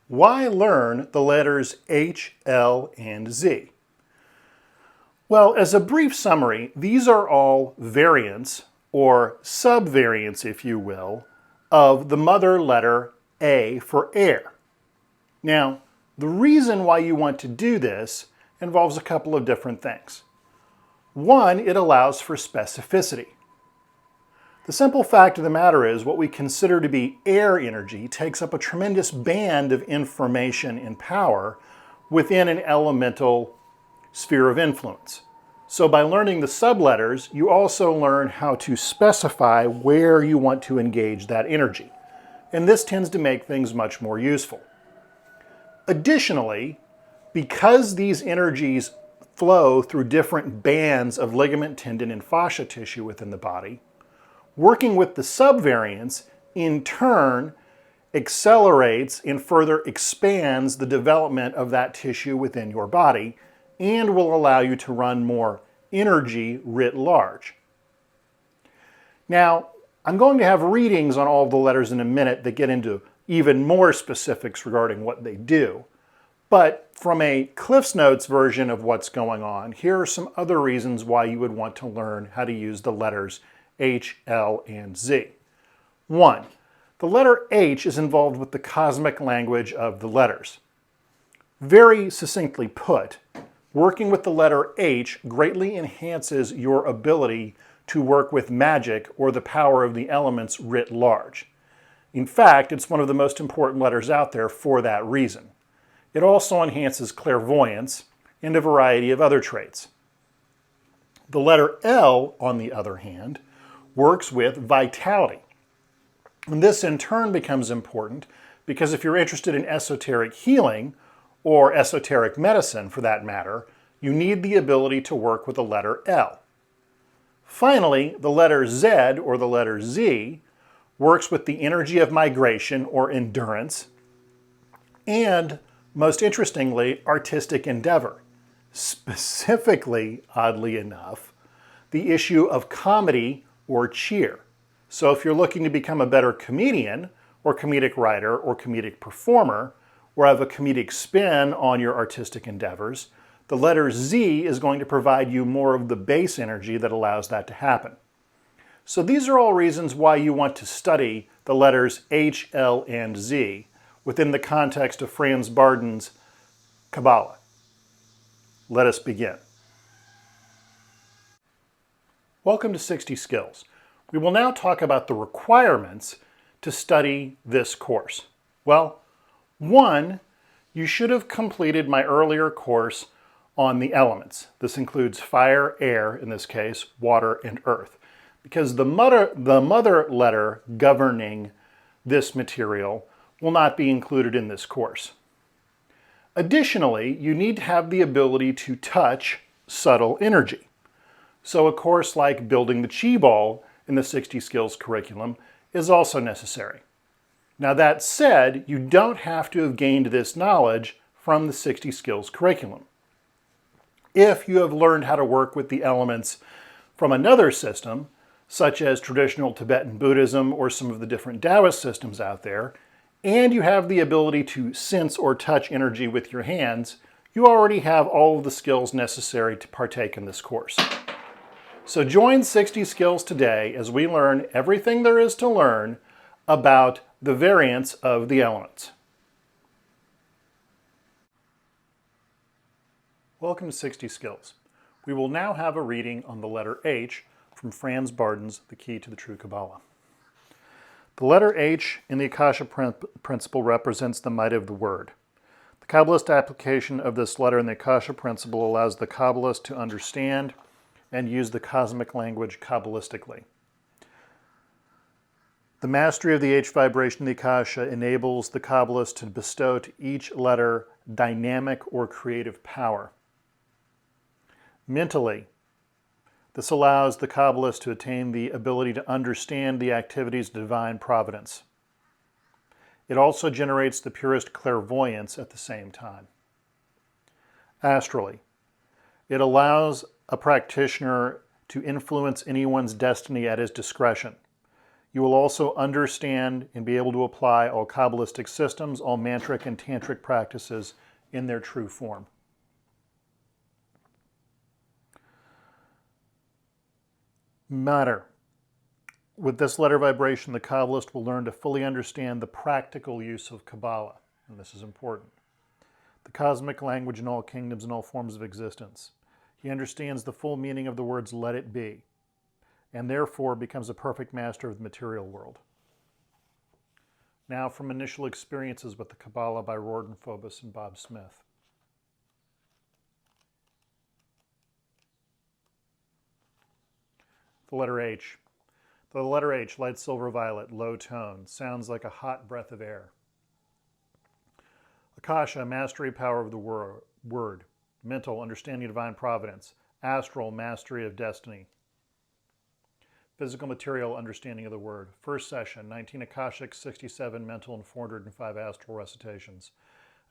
Why learn the letters H, L, and Z? Well, as a brief summary, these are all variants, or subvariants if you will, of the mother letter A for air. Now, the reason why you want to do this involves a couple of different things. One, it allows for specificity. The simple fact of the matter is what we consider to be air energy takes up a tremendous band of information and power within an elemental sphere of influence. So by learning the subletters, you also learn how to specify where you want to engage that energy. And this tends to make things much more useful. Additionally, because these energies flow through different bands of ligament, tendon, and fascia tissue within the body, working with the subvariants in turn accelerates and further expands the development of that tissue within your body and will allow you to run more energy writ large. Now, I'm going to have readings on all of the letters in a minute that get into even more specifics regarding what they do. But from a Cliff's Notes version of what's going on, here are some other reasons why you would want to learn how to use the letters H, L, and Z. 1. The letter H is involved with the cosmic language of the letters. Very succinctly put, working with the letter H greatly enhances your ability to work with magic or the power of the elements writ large. In fact, it's one of the most important letters out there for that reason. It also enhances clairvoyance and a variety of other traits. The letter L, on the other hand, works with vitality. And this in turn becomes important because if you're interested in esoteric healing, or esoteric medicine for that matter, you need the ability to work with the letter L. Finally, the letter Z, or the letter Z, works with the energy of migration or endurance, and most interestingly, artistic endeavor. Specifically, oddly enough, the issue of comedy or cheer. So if you're looking to become a better comedian, or comedic writer, or comedic performer, or have a comedic spin on your artistic endeavors, the letter Z is going to provide you more of the base energy that allows that to happen. So these are all reasons why you want to study the letters H, L, and Z within the context of Franz Barden's Kabbalah. Let us begin. Welcome to 60 Skills. We will now talk about the requirements to study this course. Well, 1, you should have completed my earlier course on the elements. This includes fire, air, in this case, water, and earth. Because the mother letter governing this material will not be included in this course. Additionally, you need to have the ability to touch subtle energy. So a course like Building the Chi Ball in the 60 Skills curriculum is also necessary. Now that said, you don't have to have gained this knowledge from the 60 Skills curriculum. If you have learned how to work with the elements from another system, such as traditional Tibetan Buddhism or some of the different Taoist systems out there, and you have the ability to sense or touch energy with your hands, you already have all of the skills necessary to partake in this course. So join 60 Skills today as we learn everything there is to learn about the variants of the elements. Welcome to 60 Skills. We will now have a reading on the letter H from Franz Barden's The Key to the True Kabbalah. The letter H in the Akasha Principle represents the might of the Word. The Kabbalist application of this letter in the Akasha Principle allows the Kabbalist to understand and use the cosmic language Kabbalistically. The mastery of the H vibration in the Akasha enables the Kabbalist to bestow to each letter dynamic or creative power. Mentally, this allows the Kabbalist to attain the ability to understand the activities of divine providence. It also generates the purest clairvoyance at the same time. Astrally, it allows a practitioner to influence anyone's destiny at his discretion, You will also understand and be able to apply all Kabbalistic systems, all mantric and tantric practices in their true form. Matter. With this letter vibration, the Kabbalist will learn to fully understand the practical use of Kabbalah, and this is important. The cosmic language in all kingdoms and all forms of existence. He understands the full meaning of the words "let it be," and therefore becomes a perfect master of the material world. Now from initial experiences with the Kabbalah by Rorden Phobos and Bob Smith. The letter H. The letter H, light silver violet, low tone, sounds like a hot breath of air. Akasha, mastery power of the word. Mental, understanding of divine providence. Astral, mastery of destiny. Physical material, understanding of the word. First session, 19 Akashic, 67 mental, and 405 astral recitations.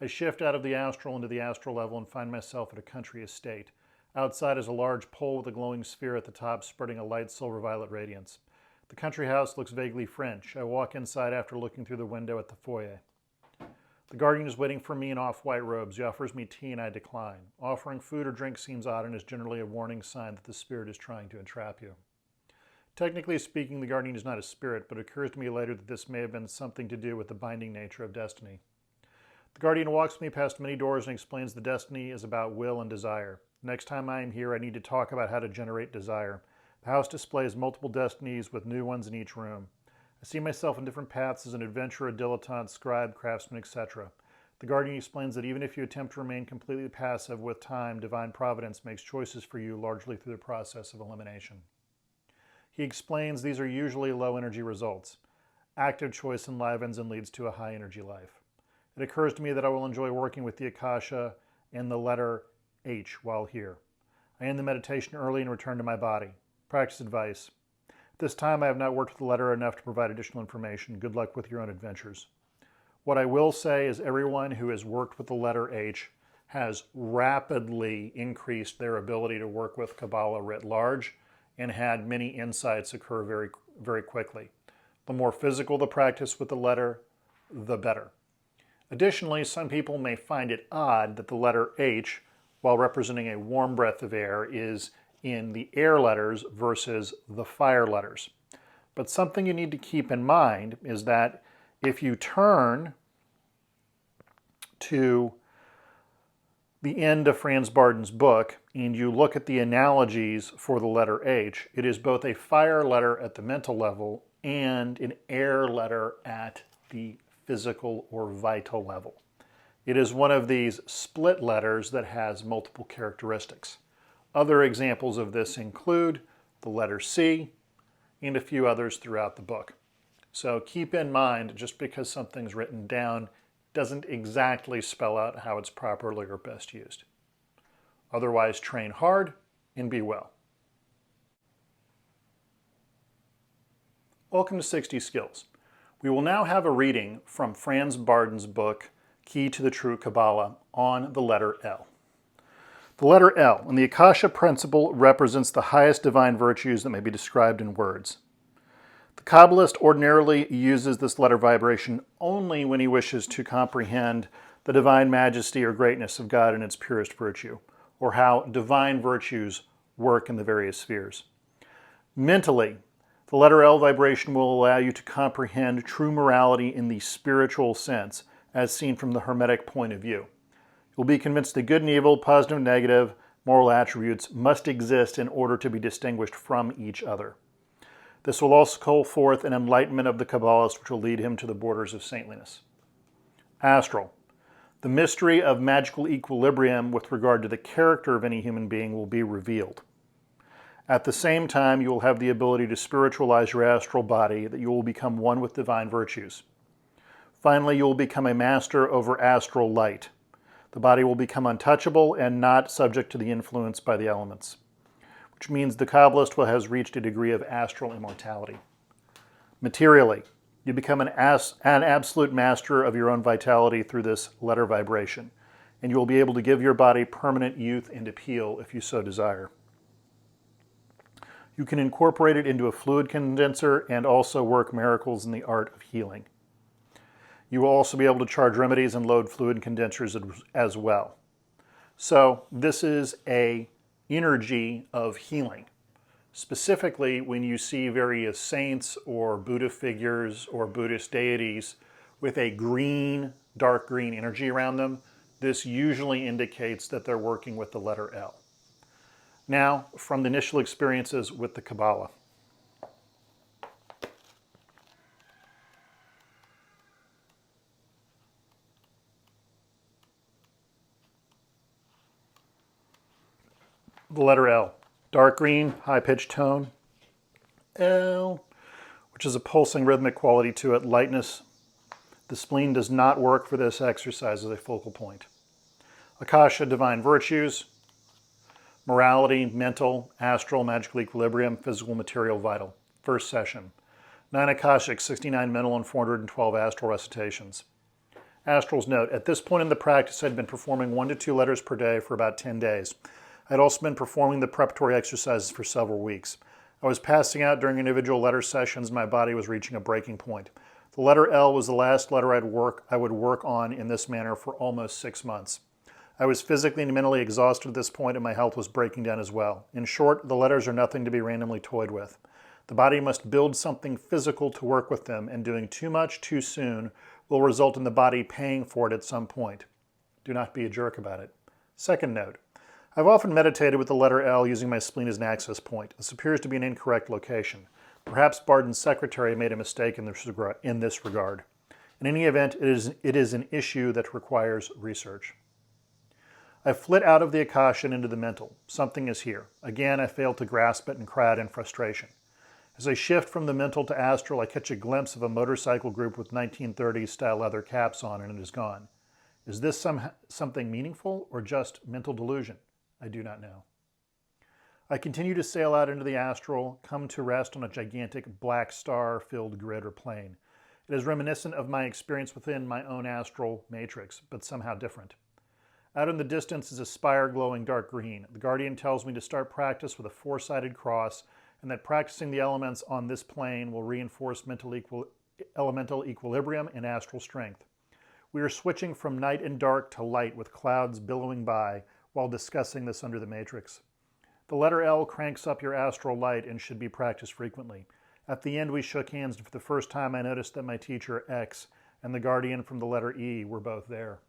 I shift out of the astral into the astral level and find myself at a country estate. Outside is a large pole with a glowing sphere at the top spreading a light silver violet radiance. The country house looks vaguely French. I walk inside after looking through the window at the foyer. The guardian is waiting for me in off-white robes. He offers me tea and I decline. Offering food or drink seems odd and is generally a warning sign that the spirit is trying to entrap you. Technically speaking, the guardian is not a spirit, but it occurs to me later that this may have been something to do with the binding nature of destiny. The guardian walks me past many doors and explains that destiny is about will and desire. Next time I am here, I need to talk about how to generate desire. The house displays multiple destinies with new ones in each room. I see myself in different paths as an adventurer, dilettante, scribe, craftsman, etc. The guardian explains that even if you attempt to remain completely passive, with time, divine providence makes choices for you largely through the process of elimination. He explains these are usually low energy results. Active choice enlivens and leads to a high energy life. It occurs to me that I will enjoy working with the Akasha and the letter H while here. I end the meditation early and return to my body. Practice advice. At this time I have not worked with the letter enough to provide additional information. Good luck with your own adventures. What I will say is everyone who has worked with the letter H has rapidly increased their ability to work with Kabbalah writ large and had many insights occur very, very quickly. The more physical the practice with the letter, the better. Additionally, some people may find it odd that the letter H, while representing a warm breath of air, is in the air letters versus the fire letters. But something you need to keep in mind is that if you turn to the end of Franz Barden's book and you look at the analogies for the letter H, it is both a fire letter at the mental level and an air letter at the physical or vital level. It is one of these split letters that has multiple characteristics. Other examples of this include the letter C and a few others throughout the book. So keep in mind, just because something's written down doesn't exactly spell out how it's properly or best used. Otherwise, train hard and be well. Welcome to 60 Skills. We will now have a reading from Franz Barden's book, Key to the True Kabbalah, on the letter L. The letter L in the Akasha principle represents the highest divine virtues that may be described in words. The Kabbalist ordinarily uses this letter vibration only when he wishes to comprehend the divine majesty or greatness of God in its purest virtue, or how divine virtues work in the various spheres. Mentally, the letter L vibration will allow you to comprehend true morality in the spiritual sense, as seen from the Hermetic point of view. You'll be convinced that good and evil, positive and negative, moral attributes must exist in order to be distinguished from each other. This will also call forth an enlightenment of the Kabbalist which will lead him to the borders of saintliness. Astral. The mystery of magical equilibrium with regard to the character of any human being will be revealed. At the same time, you will have the ability to spiritualize your astral body, that you will become one with divine virtues. Finally, you will become a master over astral light. The body will become untouchable and not subject to the influence by the elements, which means the Kabbalist has reached a degree of astral immortality. Materially, you become an absolute master of your own vitality through this letter vibration, and you will be able to give your body permanent youth and appeal if you so desire. You can incorporate it into a fluid condenser and also work miracles in the art of healing. You will also be able to charge remedies and load fluid condensers as well. So this is an energy of healing. Specifically, when you see various saints or Buddha figures or Buddhist deities with a green, dark green energy around them, this usually indicates that they're working with the letter L. Now, from the initial experiences with the Kabbalah. The letter L. Dark green, high-pitched tone. L, which is a pulsing rhythmic quality to it. Lightness. The spleen does not work for this exercise as a focal point. Akasha, divine virtues. Morality, mental, astral, magical equilibrium, physical, material, vital. First session. 9 Akashic, 69 mental, and 412 astral recitations. Astral's note. At this point in the practice, I'd been performing 1 to 2 letters per day for about 10 days. I'd also been performing the preparatory exercises for several weeks. I was passing out during individual letter sessions, and my body was reaching a breaking point. The letter L was the last letter I would work on in this manner for almost 6 months. I was physically and mentally exhausted at this point, and my health was breaking down as well. In short, the letters are nothing to be randomly toyed with. The body must build something physical to work with them, and doing too much too soon will result in the body paying for it at some point. Do not be a jerk about it. Second note. I've often meditated with the letter L using my spleen as an access point. This appears to be an incorrect location. Perhaps Barden's secretary made a mistake in this regard. In any event, it is an issue that requires research. I flit out of the Akasha and into the mental. Something is here. Again, I fail to grasp it and cry out in frustration. As I shift from the mental to astral, I catch a glimpse of a motorcycle group with 1930s style leather caps on, and it is gone. Is this something meaningful or just mental delusion? I do not know. I continue to sail out into the astral, come to rest on a gigantic black star-filled grid or plane. It is reminiscent of my experience within my own astral matrix, but somehow different. Out in the distance is a spire glowing dark green. The Guardian tells me to start practice with a 4-sided cross, and that practicing the elements on this plane will reinforce elemental equilibrium and astral strength. We are switching from night and dark to light with clouds billowing by, while discussing this under the matrix. The letter L cranks up your astral light and should be practiced frequently. At the end, we shook hands, and for the first time I noticed that my teacher, X, and the Guardian from the letter E were both there.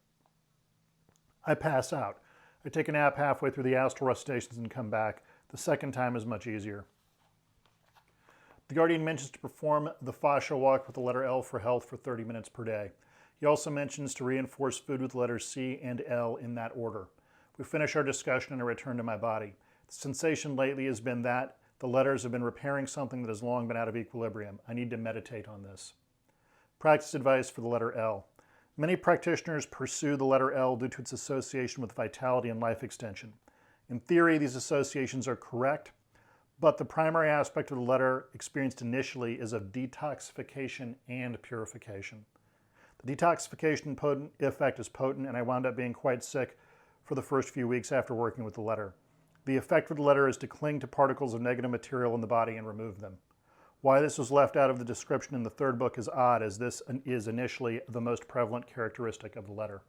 I pass out. I take a nap halfway through the astral recitations and come back. The second time is much easier. The Guardian mentions to perform the fascia walk with the letter L for health for 30 minutes per day. He also mentions to reinforce food with the letters C and L in that order. We finish our discussion and I return to my body. The sensation lately has been that the letters have been repairing something that has long been out of equilibrium. I need to meditate on this. Practice advice for the letter L. Many practitioners pursue the letter L due to its association with vitality and life extension. In theory, these associations are correct, but the primary aspect of the letter experienced initially is of detoxification and purification. The detoxification effect is potent, and I wound up being quite sick for the first few weeks after working with the letter. The effect of the letter is to cling to particles of negative material in the body and remove them. Why this was left out of the description in the third book is odd, as this is initially the most prevalent characteristic of the letter.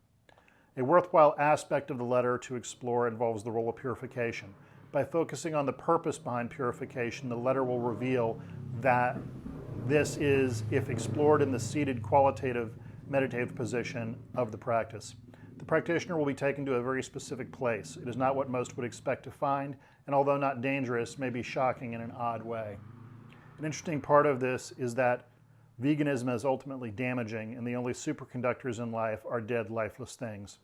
A worthwhile aspect of the letter to explore involves the role of purification. By focusing on the purpose behind purification, the letter will reveal that this is, if explored in the seated qualitative meditative position of the practice. The practitioner will be taken to a very specific place. It is not what most would expect to find, and although not dangerous, may be shocking in an odd way. An interesting part of this is that veganism is ultimately damaging, and the only superconductors in life are dead, lifeless things.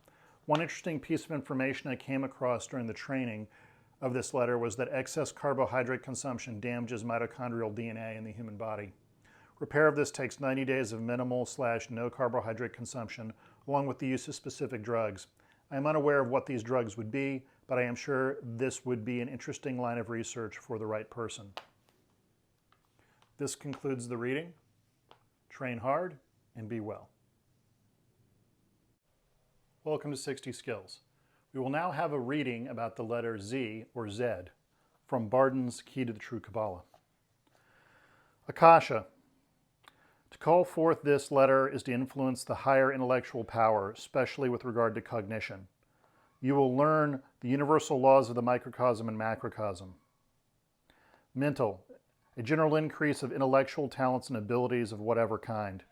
One interesting piece of information I came across during the training of this letter was that excess carbohydrate consumption damages mitochondrial DNA in the human body. Repair of this takes 90 days of minimal/no carbohydrate consumption, along with the use of specific drugs. I am unaware of what these drugs would be, but I am sure this would be an interesting line of research for the right person. This concludes the reading. Train hard and be well. Welcome to 60 Skills. We will now have a reading about the letter Z or Z. from Barden's Key to the True Kabbalah. Akasha. To call forth this letter is to influence the higher intellectual power, especially with regard to cognition. You will learn the universal laws of the microcosm and macrocosm. Mental. A general increase of intellectual talents and abilities of whatever kind.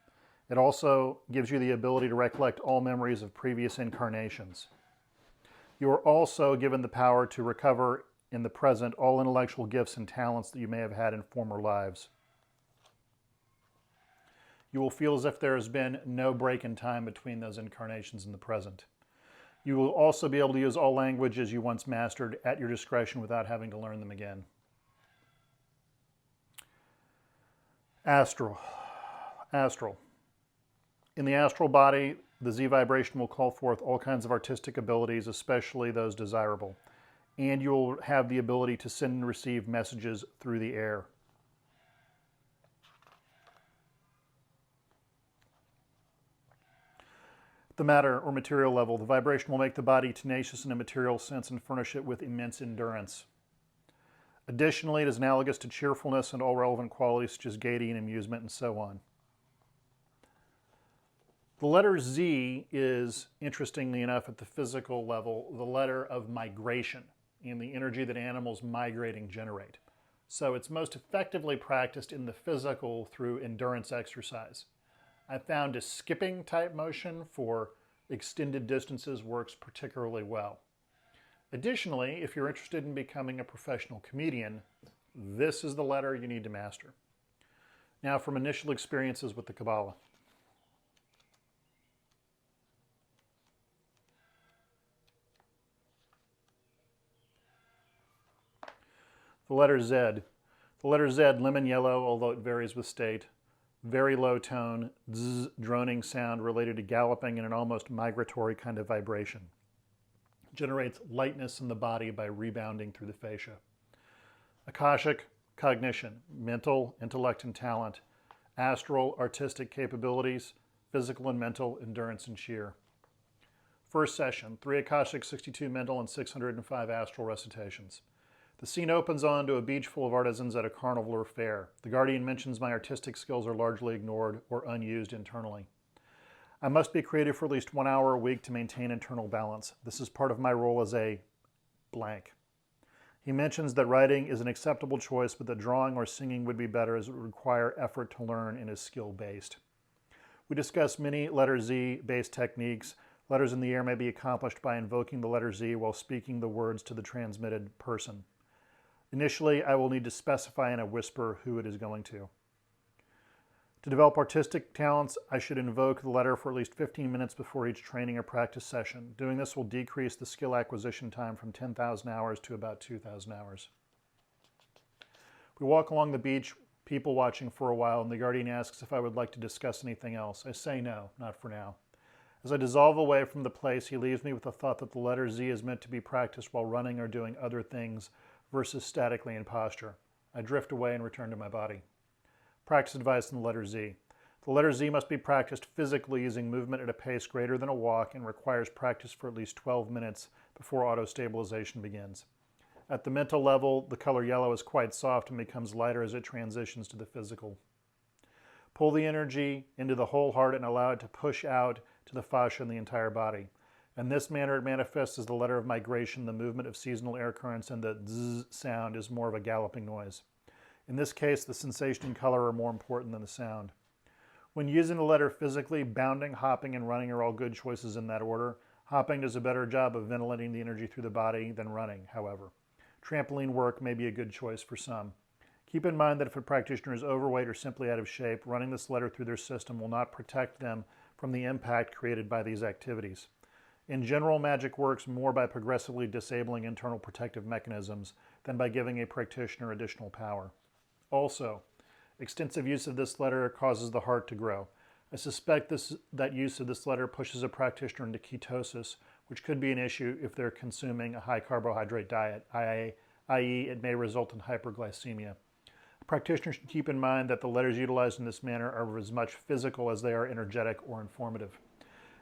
It also gives you the ability to recollect all memories of previous incarnations. You are also given the power to recover in the present all intellectual gifts and talents that you may have had in former lives. You will feel as if there has been no break in time between those incarnations in the present. You will also be able to use all languages you once mastered at your discretion without having to learn them again. Astral. In the astral body, the Z vibration will call forth all kinds of artistic abilities, especially those desirable. And you will have the ability to send and receive messages through the air. The matter or material level, the vibration will make the body tenacious in a material sense and furnish it with immense endurance. Additionally, it is analogous to cheerfulness and all relevant qualities such as gaiety and amusement and so on. The letter Z is, interestingly enough, at the physical level, the letter of migration and the energy that animals migrating generate. So it's most effectively practiced in the physical through endurance exercise. I found a skipping type motion for extended distances works particularly well. Additionally, if you're interested in becoming a professional comedian, this is the letter you need to master. Now, from initial experiences with the Kabbalah. The letter Z. The letter Z, lemon yellow, although it varies with state. Very low tone, zzz, droning sound related to galloping and an almost migratory kind of vibration. Generates lightness in the body by rebounding through the fascia. Akashic, cognition, mental, intellect, and talent. Astral, artistic capabilities, physical and mental, endurance and cheer. First session, 3 Akashic, 62 mental, and 605 astral recitations. The scene opens onto a beach full of artisans at a carnival or fair. The guardian mentions my artistic skills are largely ignored or unused internally. I must be creative for at least 1 hour a week to maintain internal balance. This is part of my role as a blank. He mentions that writing is an acceptable choice, but that drawing or singing would be better as it would require effort to learn and is skill-based. We discuss many letter Z-based techniques. Letters in the air may be accomplished by invoking the letter Z while speaking the words to the transmitted person. Initially, I will need to specify in a whisper who it is going to. To develop artistic talents, I should invoke the letter for at least 15 minutes before each training or practice session. Doing this will decrease the skill acquisition time from 10,000 hours to about 2,000 hours. We walk along the beach, people watching for a while, and the guardian asks if I would like to discuss anything else. I say no, not for now. As I dissolve away from the place, he leaves me with the thought that the letter Z is meant to be practiced while running or doing other things versus statically in posture. I drift away and return to my body. Practice advice on the letter Z. The letter Z must be practiced physically using movement at a pace greater than a walk and requires practice for at least 12 minutes before auto-stabilization begins. At the mental level, the color yellow is quite soft and becomes lighter as it transitions to the physical. Pull the energy into the whole heart and allow it to push out to the fascia in the entire body. In this manner, it manifests as the letter of migration. The movement of seasonal air currents and the zzz sound is more of a galloping noise. In this case, the sensation and color are more important than the sound. When using the letter physically, bounding, hopping, and running are all good choices in that order. Hopping does a better job of ventilating the energy through the body than running, however. Trampoline work may be a good choice for some. Keep in mind that if a practitioner is overweight or simply out of shape, running this letter through their system will not protect them from the impact created by these activities. In general, magic works more by progressively disabling internal protective mechanisms than by giving a practitioner additional power. Also, extensive use of this letter causes the heart to grow. I suspect that use of this letter pushes a practitioner into ketosis, which could be an issue if they're consuming a high carbohydrate diet, i.e. it may result in hyperglycemia. A practitioner should keep in mind that the letters utilized in this manner are as much physical as they are energetic or informative.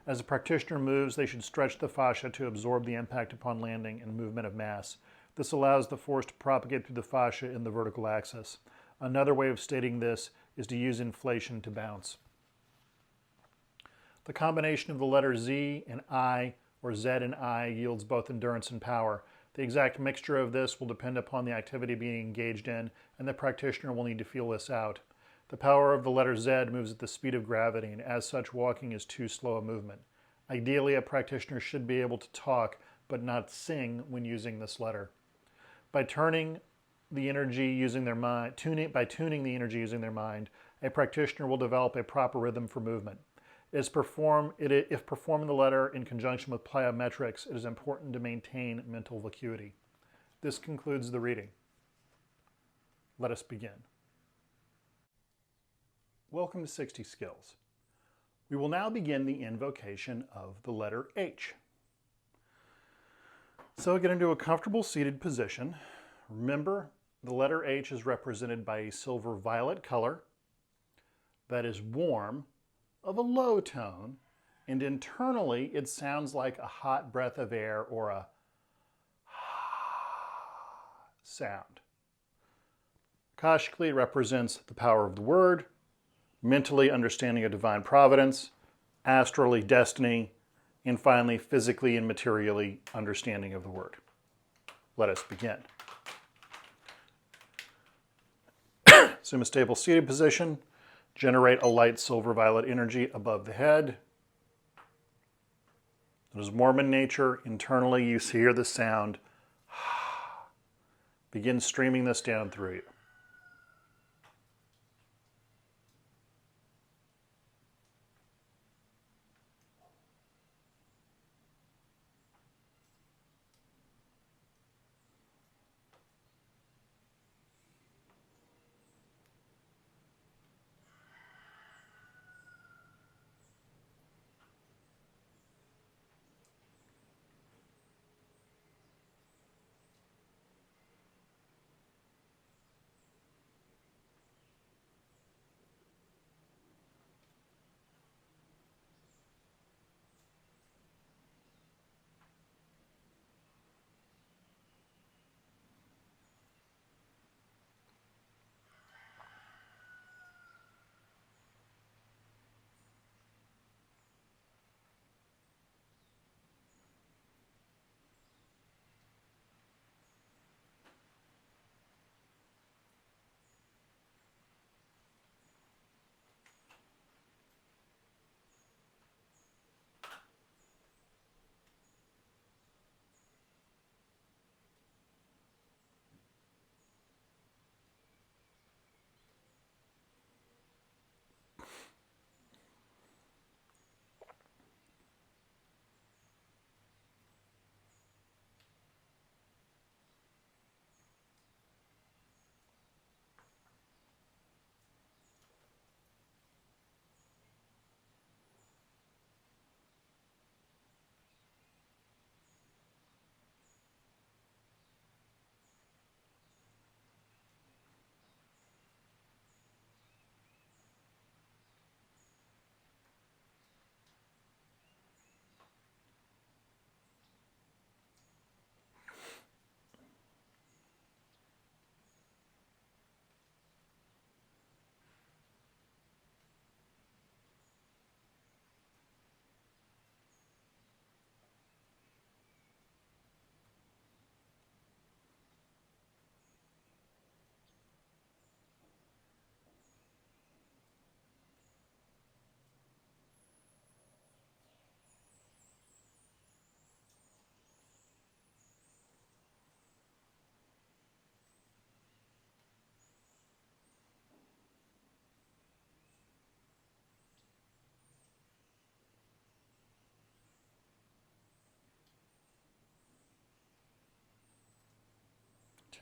As a practitioner moves, they should stretch the fascia to absorb the impact upon landing and movement of mass. This allows the force to propagate through the fascia in the vertical axis. Another way of stating this is to use inflation to bounce. The combination of the letter Z and I, or Z and I, yields both endurance and power. The exact mixture of this will depend upon the activity being engaged in, and the practitioner will need to feel this out. The power of the letter Z moves at the speed of gravity, and as such, walking is too slow a movement. Ideally, a practitioner should be able to talk, but not sing when using this letter. By tuning the energy using their mind, a practitioner will develop a proper rhythm for movement. If performing the letter in conjunction with plyometrics, it is important to maintain mental vacuity. This concludes the reading. Let us begin. Welcome to 60 Skills. We will now begin the invocation of the letter H. So get into a comfortable seated position. Remember, the letter H is represented by a silver violet color that is warm, of a low tone, and internally it sounds like a hot breath of air or a sound. Akashically, it represents the power of the word, mentally understanding of divine providence, astrally destiny, and finally physically and materially understanding of the word. Let us begin. Assume a stable seated position. Generate a light silver violet energy above the head. It is warm in nature. Internally, you hear the sound. Begin streaming this down through you.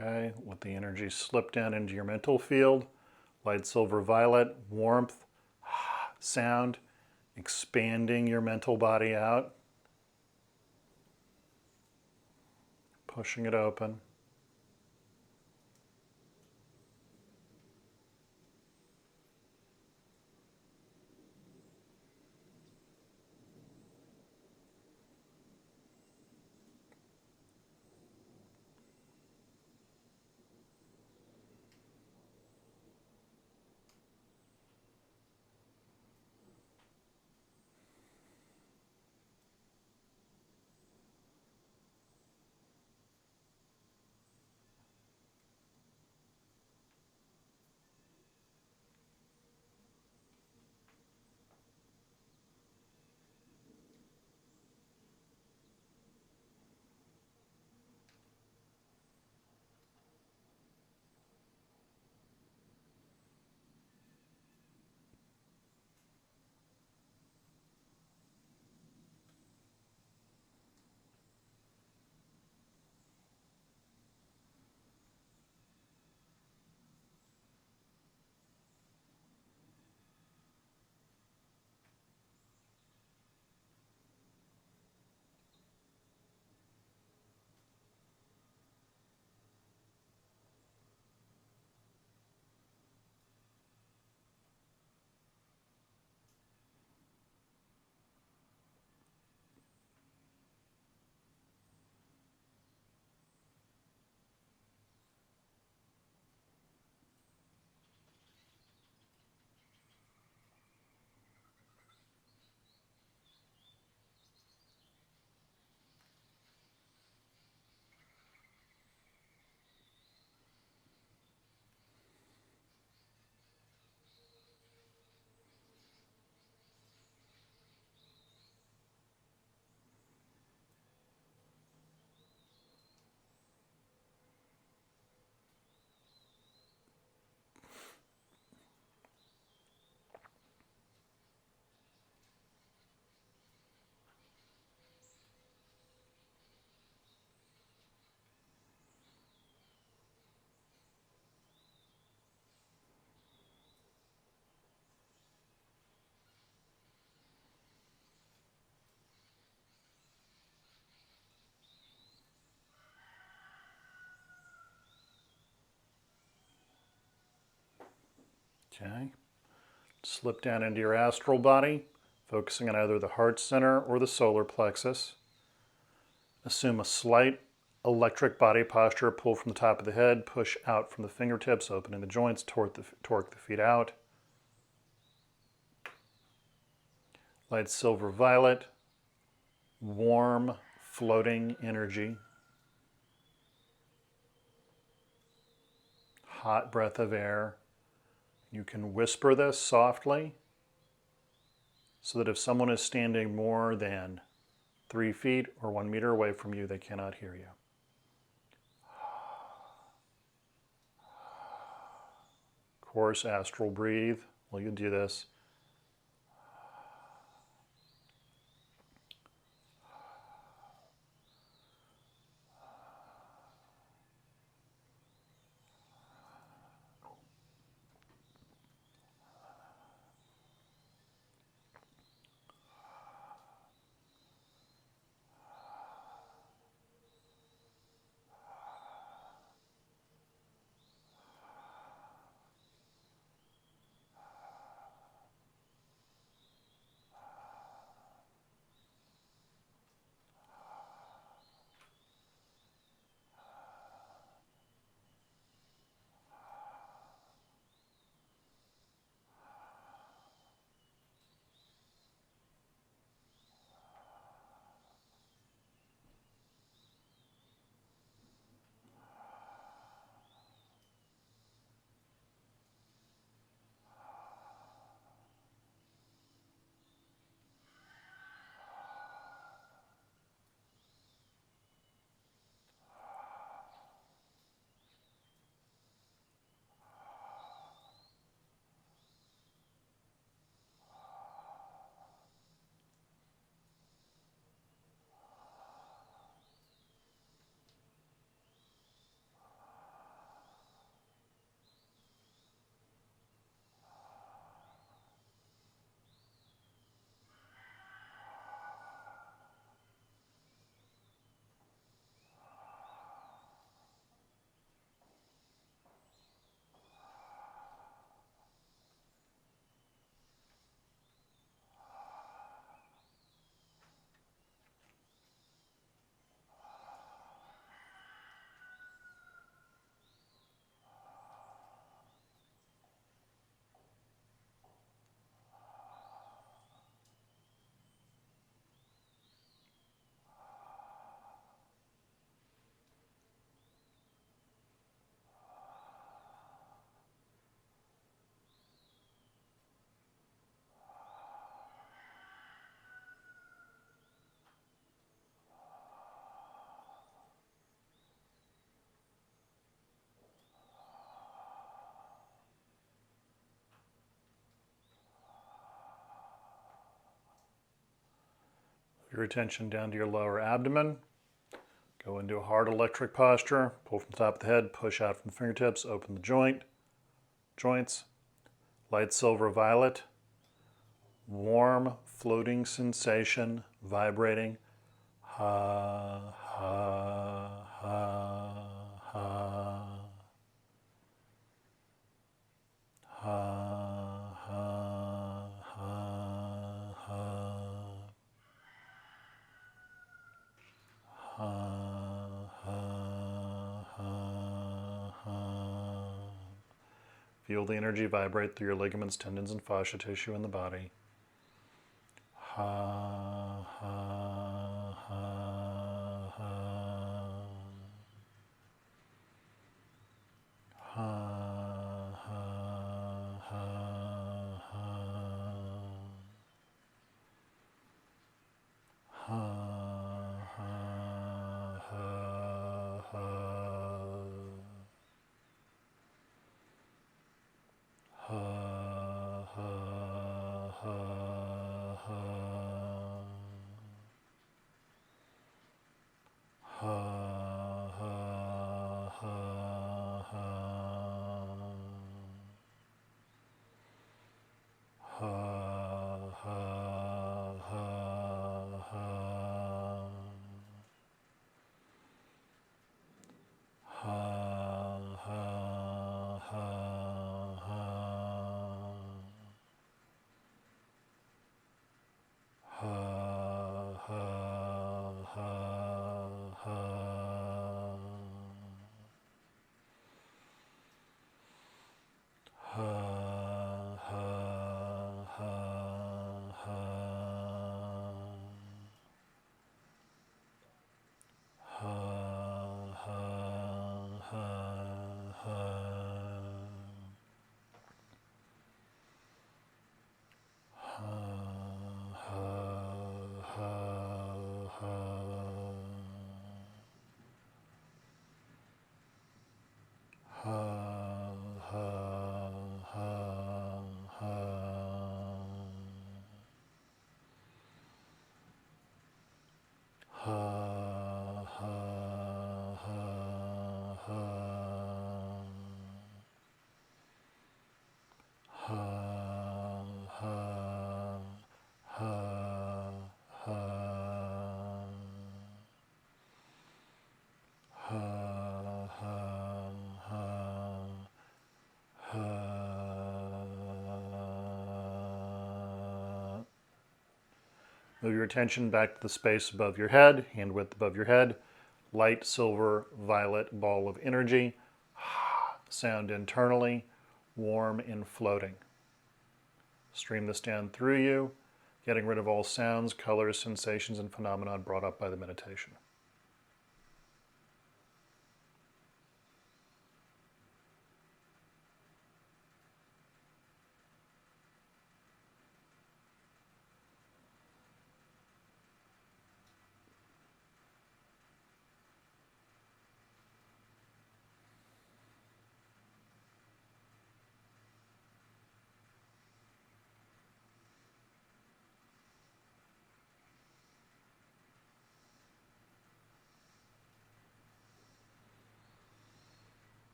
Okay, let the energy slip down into your mental field. Light silver violet, warmth, sound, expanding your mental body out. Pushing it open. Okay. Slip down into your astral body, focusing on either the heart center or the solar plexus. Assume a slight electric body posture, pull from the top of the head, push out from the fingertips, opening the joints, torque the feet out. Light silver violet, warm, floating energy. Hot breath of air. You can whisper this softly so that if someone is standing more than 3 feet or 1 meter away from you, they cannot hear you. Course astral breathe while you do this. Your attention down to your lower abdomen. Go into a hard electric posture. Pull from the top of the head, push out from the fingertips, open the joints. Light silver violet, warm, floating sensation, vibrating. Ha, ha, ha, ha. Ha, ha, ha, ha. Ha, ha, ha, ha. Feel the energy vibrate through your ligaments, tendons, and fascia tissue in the body. Ha, ha, ha, ha. Ha, ha, ha, ha. Ha. Ha, ha, ha, ha. Ha, ha, ha, ha. Ha, ha, ha, ha. Ha, ha, ha, ha. Move your attention back to the space above your head, hand width above your head. Light, silver, violet ball of energy. Sound internally, warm and floating. Stream this down through you, getting rid of all sounds, colors, sensations, and phenomena brought up by the meditation.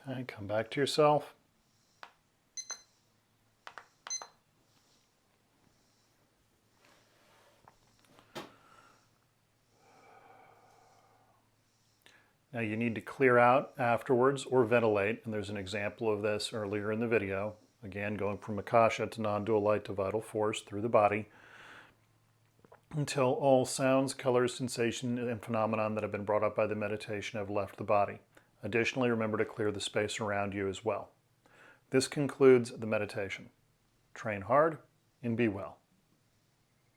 Okay, come back to yourself. Now you need to clear out afterwards or ventilate, and there's an example of this earlier in the video. Again, going from Akasha to non-dual light to vital force through the body until all sounds, colors, sensation, and phenomenon that have been brought up by the meditation have left the body. Additionally, remember to clear the space around you as well. This concludes the meditation. Train hard and be well.